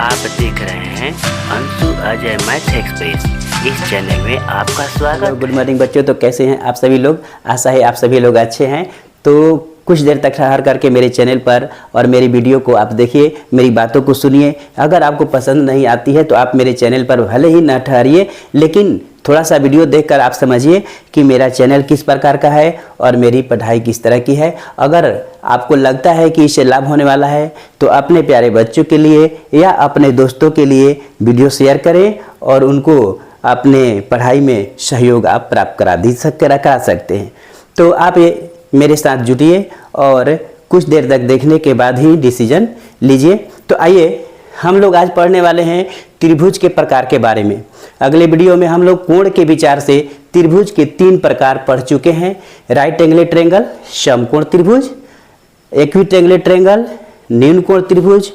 आप देख रहे हैं अंशु अजय मैथ एक्सप्रेस। इस चैनल में आपका स्वागत। गुड मॉर्निंग बच्चों, तो कैसे हैं आप सभी लोग? आशा है आप सभी लोग अच्छे हैं। तो कुछ देर तक ठहर करके मेरे चैनल पर और मेरी वीडियो को आप देखिए, मेरी बातों को सुनिए। अगर आपको पसंद नहीं आती है तो आप मेरे चैनल पर भले ही न ठहरिए, लेकिन थोड़ा सा वीडियो देखकर आप समझिए कि मेरा चैनल किस प्रकार का है और मेरी पढ़ाई किस तरह की है। अगर आपको लगता है कि इससे लाभ होने वाला है तो अपने प्यारे बच्चों के लिए या अपने दोस्तों के लिए वीडियो शेयर करें और उनको अपने पढ़ाई में सहयोग आप प्राप्त करा सकते हैं। तो आप ये मेरे साथ जुटिए और कुछ देर तक देखने के बाद ही डिसीजन लीजिए। तो आइए हम लोग आज पढ़ने वाले हैं त्रिभुज के प्रकार के बारे में। अगले वीडियो में हम लोग कोण के विचार से त्रिभुज के 3 प्रकार पढ़ चुके हैं। राइट एंगल ट्रायंगल, समकोण त्रिभुज, एक्यूट एंगल ट्रायंगल, न्यून कोण त्रिभुज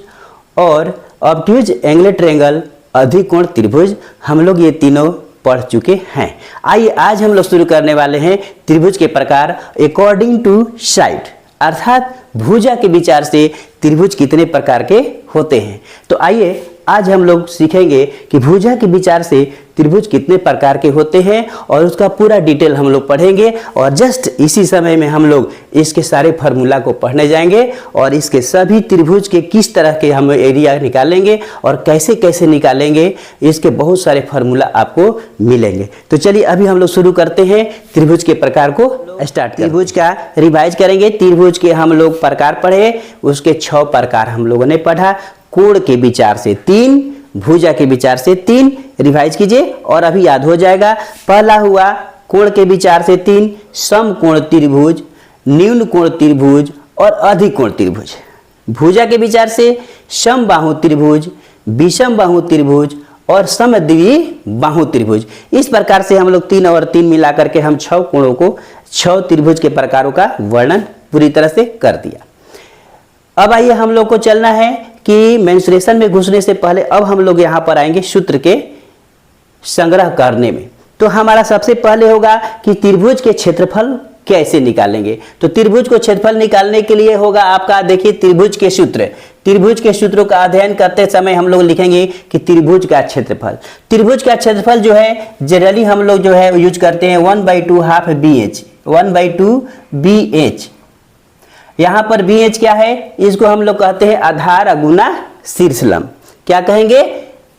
और ऑब्ट्यूज एंगल ट्रायंगल, अधिक कोण त्रिभुज। हम लोग ये तीनों पढ़ चुके हैं। आइए आज हम लोग शुरू करने वाले हैं त्रिभुज के प्रकार अकॉर्डिंग टू साइड, अर्थात भुजा के विचार से त्रिभुज कितने प्रकार के होते हैं। तो आइए आज हम लोग सीखेंगे कि भुजा के विचार से त्रिभुज कितने प्रकार के होते हैं और उसका पूरा डिटेल हम लोग पढ़ेंगे। और जस्ट इसी समय में हम लोग इसके सारे फार्मूला को पढ़ने जाएंगे और इसके सभी त्रिभुज के किस तरह के हम एरिया निकालेंगे और कैसे कैसे निकालेंगे, इसके बहुत सारे फार्मूला आपको मिलेंगे। तो चलिए अभी हम लोग शुरू करते हैं त्रिभुज के प्रकार को स्टार्ट। त्रिभुज का रिवाइज करेंगे। त्रिभुज के हम लोग प्रकार पढ़े, उसके 6 प्रकार हम लोगों ने पढ़ा। कोण के विचार से 3, भुजा के विचार से 3, रिवाइज कीजिए और अभी याद हो जाएगा। पहला हुआ कोण के विचार से 3, समकोण त्रिभुज, न्यून कोण त्रिभुज और अधिक कोण त्रिभुज। भुजा के विचार से समबाहु त्रिभुज, विषम बाहु त्रिभुज और समद्विबाहु त्रिभुज। इस प्रकार से हम लोग 3 और 3 मिलाकर के हम 6 कोणों को, 6 त्रिभुज के प्रकारों का वर्णन पूरी तरह से कर दिया। अब आइए हम लोग को चलना है कि मेंसुरेशन में घुसने से पहले अब हम लोग यहाँ पर आएंगे सूत्र के संग्रह करने में। तो हमारा सबसे पहले होगा कि त्रिभुज के क्षेत्रफल कैसे निकालेंगे। तो त्रिभुज को क्षेत्रफल निकालने के लिए होगा आपका, देखिए त्रिभुज के सूत्र। त्रिभुज के सूत्रों का अध्ययन करते समय हम लोग लिखेंगे कि त्रिभुज का क्षेत्रफल। त्रिभुज का क्षेत्रफल जो है जनरली हम लोग जो है यूज करते हैं 1/2 हाफ BH, 1/2 BH। यहाँ पर BH क्या है, इसको हम लोग कहते हैं आधार गुना शीर्षलंब। क्या कहेंगे?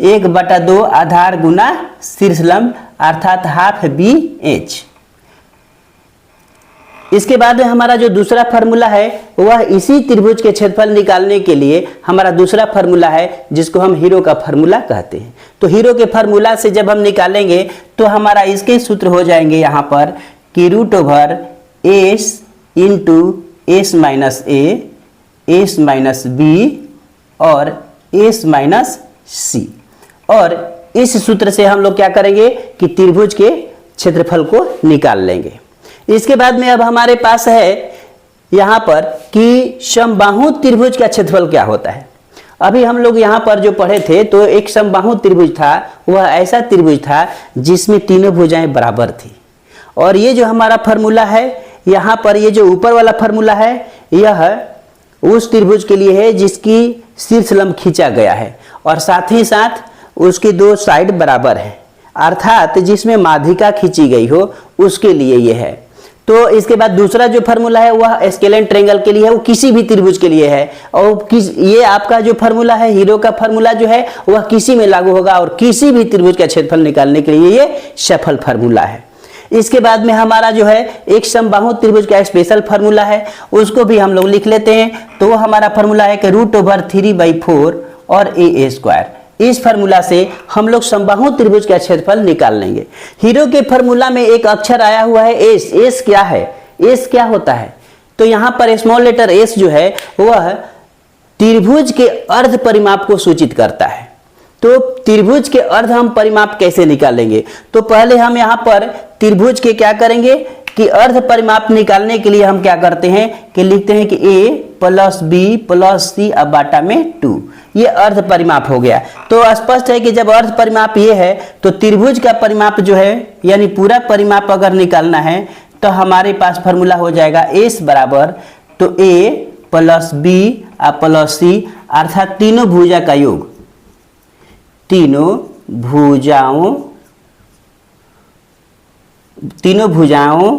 1/2 आधार गुना शीर्षलंब अर्थात हाफ BH। इसके बाद में हमारा जो दूसरा फार्मूला है वह इसी त्रिभुज के क्षेत्रफल निकालने के लिए हमारा दूसरा फार्मूला है, जिसको हम हीरो का फार्मूला कहते हैं। तो हीरो के फार्मूला से जब हम निकालेंगे तो हमारा इसके सूत्र हो जाएंगे यहाँ पर कि √S into S minus A, S minus B और S माइनस C। और इस सूत्र से हम लोग क्या करेंगे कि त्रिभुज के क्षेत्रफल को निकाल लेंगे। इसके बाद में अब हमारे पास है यहाँ पर कि समबाहु त्रिभुज का क्षेत्रफल क्या होता है। अभी हम लोग यहाँ पर जो पढ़े थे तो एक समबाहु त्रिभुज था, वह ऐसा त्रिभुज था जिसमें तीनों भुजाएं बराबर थी। और ये जो हमारा फार्मूला है यहाँ पर, ये जो ऊपर वाला फार्मूला है यह उस त्रिभुज के लिए है जिसकी शीर्षलंब खींचा गया है और साथ ही साथ उसके 2 साइड बराबर है, अर्थात जिसमें माध्यिका खींची गई हो उसके लिए ये है। तो इसके बाद दूसरा जो फार्मूला है वह स्केलेन ट्रायंगल के लिए है, वो किसी भी त्रिभुज के लिए है। और ये आपका जो फार्मूला है हीरो का फार्मूला जो है वह किसी में लागू होगा और किसी भी त्रिभुज का क्षेत्रफल निकालने के लिए ये सफल फार्मूला है। इसके बाद में हमारा जो है एक समबाहु त्रिभुज का स्पेशल फार्मूला है, उसको भी हम लोग लिख लेते हैं। तो वो हमारा फार्मूला है कि √3/4 और a²। इस फार्मूला से हम लोग समबाहु त्रिभुज का क्षेत्रफल निकाल लेंगे। हीरो के फार्मूला में एक अक्षर आया हुआ है S। S क्या है? S क्या होता है? तो यहाँ पर स्मॉल लेटर S जो है वह त्रिभुज के अर्ध परिमाप को सूचित करता है। तो त्रिभुज के अर्ध हम परिमाप कैसे निकालेंगे? तो पहले हम यहाँ पर त्रिभुज के क्या करेंगे कि अर्ध परिमाप निकालने के लिए हम क्या करते हैं कि लिखते हैं कि A + B + C अब बाटा में 2। ये अर्ध परिमाप हो गया। तो स्पष्ट है कि जब अर्ध परिमाप ये है तो त्रिभुज का परिमाप जो है यानी पूरा परिमाप अगर निकालना है तो हमारे पास फार्मूला हो जाएगा S बराबर तो A + B + C अर्थात तीनों भुजा का योग। तीनों भुजाओं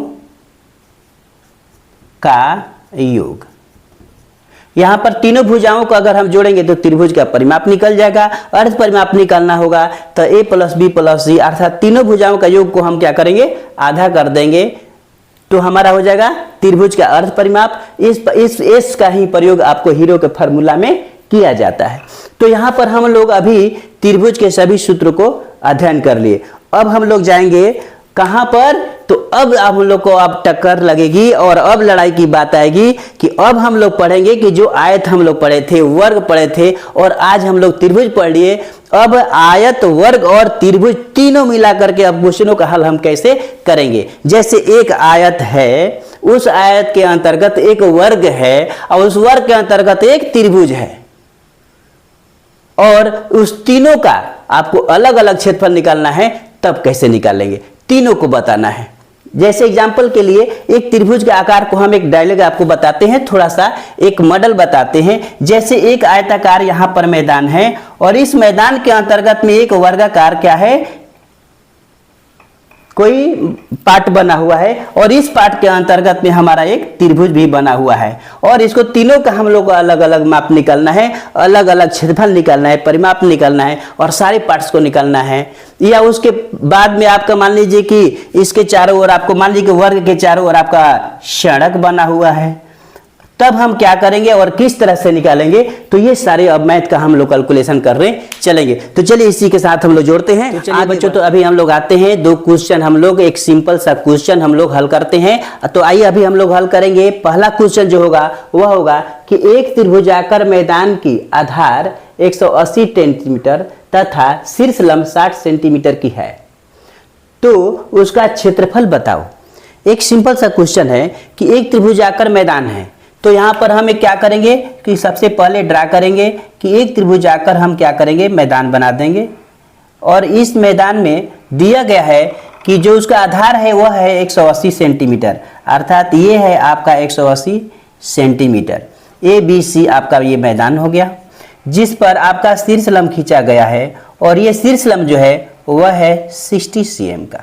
का योग। यहाँ पर तीनों भुजाओं को अगर हम जोड़ेंगे तो त्रिभुज का परिमाप निकल जाएगा। अर्ध परिमाप निकालना होगा तो a प्लस बी प्लस सी अर्थात तीनों भुजाओं का योग को हम क्या करेंगे, आधा कर देंगे, तो हमारा हो जाएगा त्रिभुज का अर्ध परिमाप। इस का ही प्रयोग आपको हीरो के फार्मूला में किया जाता है। तो यहाँ पर हम लोग अभी त्रिभुज के सभी सूत्रों को अध्ययन कर लिए। अब हम लोग जाएंगे कहाँ पर, तो अब हम लोग को अब टक्कर लगेगी और अब लड़ाई की बात आएगी कि अब हम लोग पढ़ेंगे कि जो आयत हम लोग पढ़े थे, वर्ग पढ़े थे और आज हम लोग त्रिभुज पढ़ लिए। अब आयत, वर्ग और त्रिभुज तीनों मिला करके अब क्वेश्चनों का हल हम कैसे करेंगे। जैसे एक आयत है, उस आयत के अंतर्गत एक वर्ग है और उस वर्ग के अंतर्गत एक त्रिभुज है और उस तीनों का आपको अलग अलग क्षेत्रफल निकालना है, तब कैसे निकालेंगे, तीनों को बताना है। जैसे एग्जाम्पल के लिए एक त्रिभुज के आकार को हम एक डायलॉग आपको बताते हैं, थोड़ा सा एक मॉडल बताते हैं। जैसे एक आयताकार यहाँ पर मैदान है और इस मैदान के अंतर्गत में एक वर्गाकार क्या है, कोई पार्ट बना हुआ है और इस पार्ट के अंतर्गत में हमारा एक त्रिभुज भी बना हुआ है और इसको तीनों का हम लोग को अलग अलग माप निकालना है, अलग अलग क्षेत्रफल निकालना है, परिमाप निकालना है और सारे पार्ट्स को निकालना है। या उसके बाद में आपका मान लीजिए कि इसके चारों ओर आपको मान लीजिए कि वर्ग के चारों ओर आपका सड़क बना हुआ है, तब हम क्या करेंगे और किस तरह से निकालेंगे, तो ये सारे अब मैथ का हम लोग कैलकुलेशन कर रहे चलेंगे। तो चलिए इसी के साथ हम लोग जोड़ते हैं। तो चलिए बच्चों, तो अभी हम लोग आते हैं, दो क्वेश्चन हम लोग, एक सिंपल सा क्वेश्चन हम लोग हल करते हैं। तो आइए अभी हम लोग हल करेंगे। पहला क्वेश्चन जो होगा वह होगा कि एक त्रिभुजाकार मैदान की आधार 180 सेंटीमीटर तथा शीर्ष लंब 60 सेंटीमीटर की है, तो उसका क्षेत्रफल बताओ। एक सिंपल सा क्वेश्चन है कि एक त्रिभुजाकार मैदान है, तो यहाँ पर हम क्या करेंगे कि सबसे पहले ड्रा करेंगे कि एक त्रिभुजाकार हम क्या करेंगे, मैदान बना देंगे और इस मैदान में दिया गया है कि जो उसका आधार है वह है 180 सेंटीमीटर, अर्थात ये है आपका 180 सेंटीमीटर। ए बी सी आपका ये मैदान हो गया, जिस पर आपका शीर्ष लंब खींचा गया है और ये शीर्ष लंब जो है वह है 60 cm का।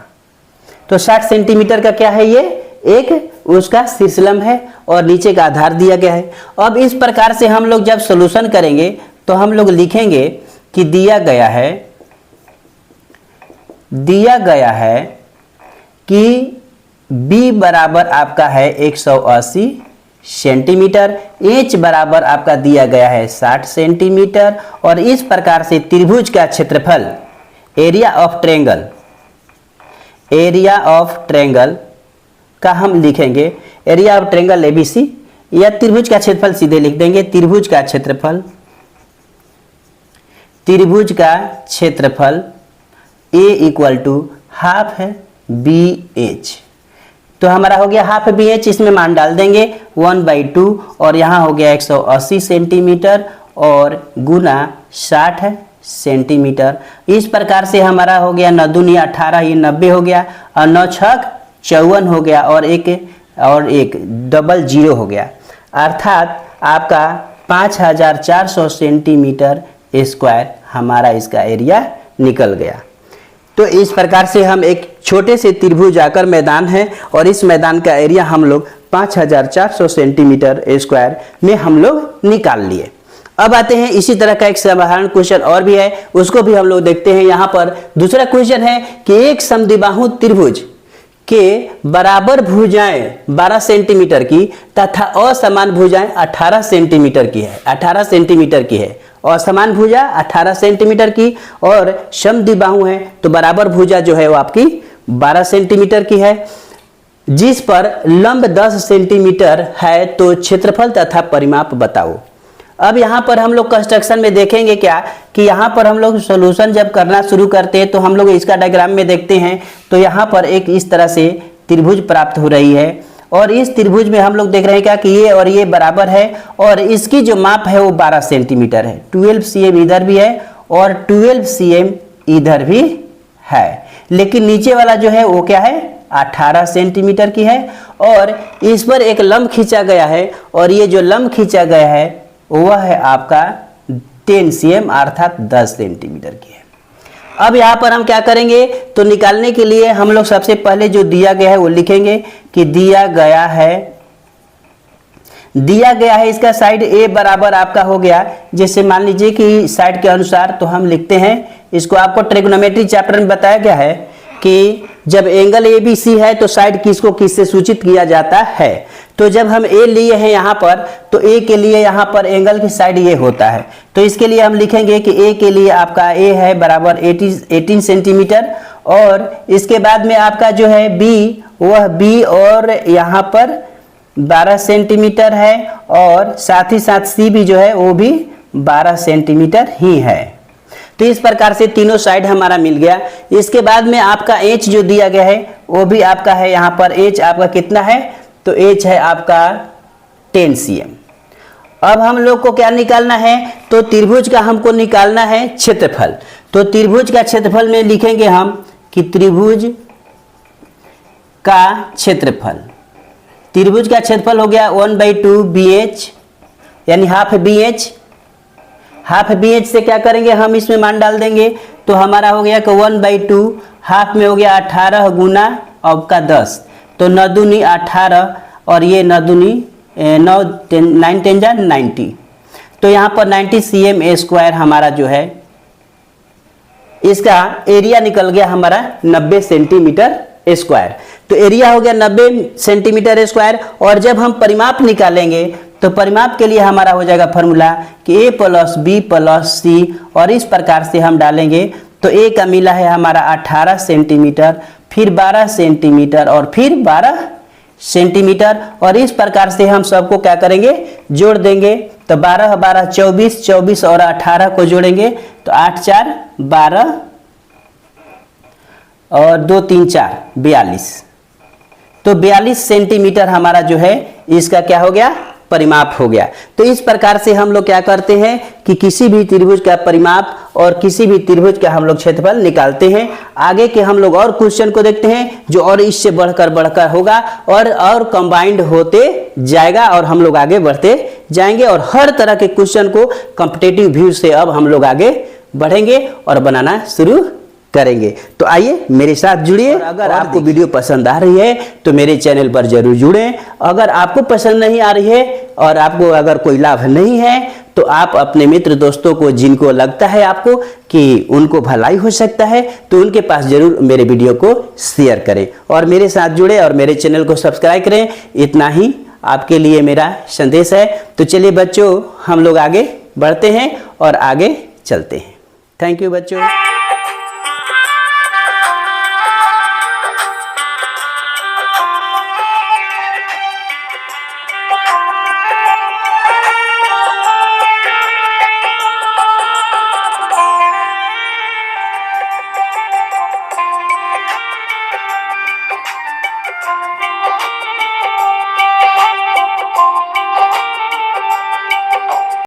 तो 60 सेंटीमीटर का क्या है, ये एक उसका शीर्ष लंब है और नीचे का आधार दिया गया है। अब इस प्रकार से हम लोग जब सॉल्यूशन करेंगे तो हम लोग लिखेंगे कि दिया गया है कि b बराबर आपका है 180 सेंटीमीटर, h बराबर आपका दिया गया है 60 सेंटीमीटर और इस प्रकार से त्रिभुज का क्षेत्रफल, एरिया ऑफ ट्रायंगल का हम लिखेंगे एरिया ऑफ ट्रायंगल एबीसी, या त्रिभुज का क्षेत्रफल सीधे लिख देंगे। त्रिभुज का क्षेत्रफल A इक्वल टू हाफ है BH, तो हमारा हो गया हाफ BH, इसमें मान डाल देंगे 1/2 और यहाँ हो गया 180 सेंटीमीटर और गुना 60 सेंटीमीटर। इस प्रकार से हमारा हो गया 9 दूनी 18, ये 90 हो गया और 9 छक 54 हो गया और एक डबल जीरो हो गया, अर्थात आपका 5400 सेंटीमीटर स्क्वायर हमारा इसका एरिया निकल गया। तो इस प्रकार से हम एक छोटे से त्रिभुजाकार मैदान है और इस मैदान का एरिया हम लोग 5400 सेंटीमीटर स्क्वायर में हम लोग निकाल लिए। अब आते हैं इसी तरह का एक साधारण क्वेश्चन और भी है, उसको भी हम लोग देखते हैं। यहाँ पर दूसरा क्वेश्चन है कि एक समद्विबाहु त्रिभुज के बराबर भुजाएं 12 सेंटीमीटर की तथा असमान भुजाएं 18 सेंटीमीटर की है, 18 सेंटीमीटर की है। असमान भुजा 18 सेंटीमीटर की और समद्विबाहु है तो बराबर भुजा जो है वो आपकी 12 सेंटीमीटर की है, जिस पर लंब 10 सेंटीमीटर है, तो क्षेत्रफल तथा परिमाप बताओ। अब यहाँ पर हम लोग कंस्ट्रक्शन में देखेंगे क्या कि यहाँ पर हम लोग सॉल्यूशन जब करना शुरू करते हैं तो हम लोग इसका डायग्राम में देखते हैं, तो यहाँ पर एक इस तरह से त्रिभुज प्राप्त हो रही है और इस त्रिभुज में हम लोग देख रहे हैं क्या कि ये और ये बराबर है और इसकी जो माप है वो 12 सेंटीमीटर है। 12 cm इधर भी है और 12 cm इधर भी है, लेकिन नीचे वाला जो है वो क्या है 18 सेंटीमीटर की है और इस पर एक लंब खींचा गया है और ये जो लंब खींचा गया है वह है आपका 10 cm अर्थात 10 सेंटीमीटर की है। अब यहाँ पर हम क्या करेंगे, तो निकालने के लिए हम लोग सबसे पहले जो दिया गया है वो लिखेंगे कि दिया गया है इसका साइड ए बराबर आपका हो गया, जैसे मान लीजिए कि साइड के अनुसार, तो हम लिखते हैं इसको, आपको ट्रिग्नोमेट्री चैप्टर में बताया गया है कि जब एंगल ए बी सी है तो साइड किसको किससे सूचित किया जाता है। तो जब हम ए लिए हैं यहाँ पर, तो ए के लिए यहाँ पर एंगल की साइड ये होता है, तो इसके लिए हम लिखेंगे कि ए के लिए आपका ए है बराबर 18 सेंटीमीटर, और इसके बाद में आपका जो है बी, वह बी और यहाँ पर 12 सेंटीमीटर है, और साथ ही साथ सी भी जो है वो भी 12 सेंटीमीटर ही है। तो इस प्रकार से तीनों साइड हमारा मिल गया। इसके बाद में आपका एच जो दिया गया है वो भी आपका है, यहाँ पर एच आपका कितना है, तो एच है आपका 10 cm। अब हम लोग को क्या निकालना है, तो त्रिभुज का हमको निकालना है क्षेत्रफल। तो त्रिभुज का क्षेत्रफल में लिखेंगे हम कि त्रिभुज का क्षेत्रफल, त्रिभुज का क्षेत्रफल हो गया 1/2 BH, यानी हाफ BH। हाफ BH से क्या करेंगे, हम इसमें मान डाल देंगे, तो हमारा हो गया कि 1/2, हाफ में हो गया 18 गुना आपका 10, तो 9 दूनी 18, और ये 9 दूनी 9 10 90, तो यहाँ पर 90 cm² हमारा जो है, इसका एरिया निकल गया हमारा 90 सेंटीमीटर स्क्वायर। तो एरिया हो गया 90 सेंटीमीटर स्क्वायर। और जब हम परिमाप निकालेंगे तो परिमाप के लिए हमारा हो जाएगा फॉर्मूला कि a + b + c, और इस प्रकार से हम डालेंगे तो a का मिला है हमारा 18 सेंटीमीटर, फिर 12 सेंटीमीटर, और फिर 12 सेंटीमीटर, और इस प्रकार से हम सबको क्या करेंगे, जोड़ देंगे। तो 12 12 24, 24 और 18 को जोड़ेंगे तो 8 4 12 और 2 3 4 42, तो 42 सेंटीमीटर हमारा जो है इसका क्या हो गया, परिमाप हो गया। तो इस प्रकार से हम लोग क्या करते हैं कि किसी भी त्रिभुज का परिमाप और किसी भी त्रिभुज का हम लोग क्षेत्रफल निकालते हैं। आगे के हम लोग और क्वेश्चन को देखते हैं जो और इससे बढ़कर होगा और कंबाइंड होते जाएगा, और हम लोग आगे बढ़ते जाएंगे, और हर तरह के क्वेश्चन को कॉम्पिटिटिव व्यू से अब हम लोग आगे बढ़ेंगे और बनाना शुरू करेंगे। तो आइए मेरे साथ जुड़िए। अगर आपको वीडियो पसंद आ रही है तो मेरे चैनल पर जरूर जुड़ें। अगर आपको पसंद नहीं आ रही है और आपको अगर कोई लाभ नहीं है तो आप अपने मित्र दोस्तों को, जिनको लगता है आपको कि उनको भलाई हो सकता है, तो उनके पास जरूर मेरे वीडियो को शेयर करें और मेरे साथ जुड़े और मेरे चैनल को सब्सक्राइब करें। इतना ही आपके लिए मेरा संदेश है। तो चलिए बच्चों, हम लोग आगे बढ़ते हैं और आगे चलते हैं। थैंक यू बच्चों।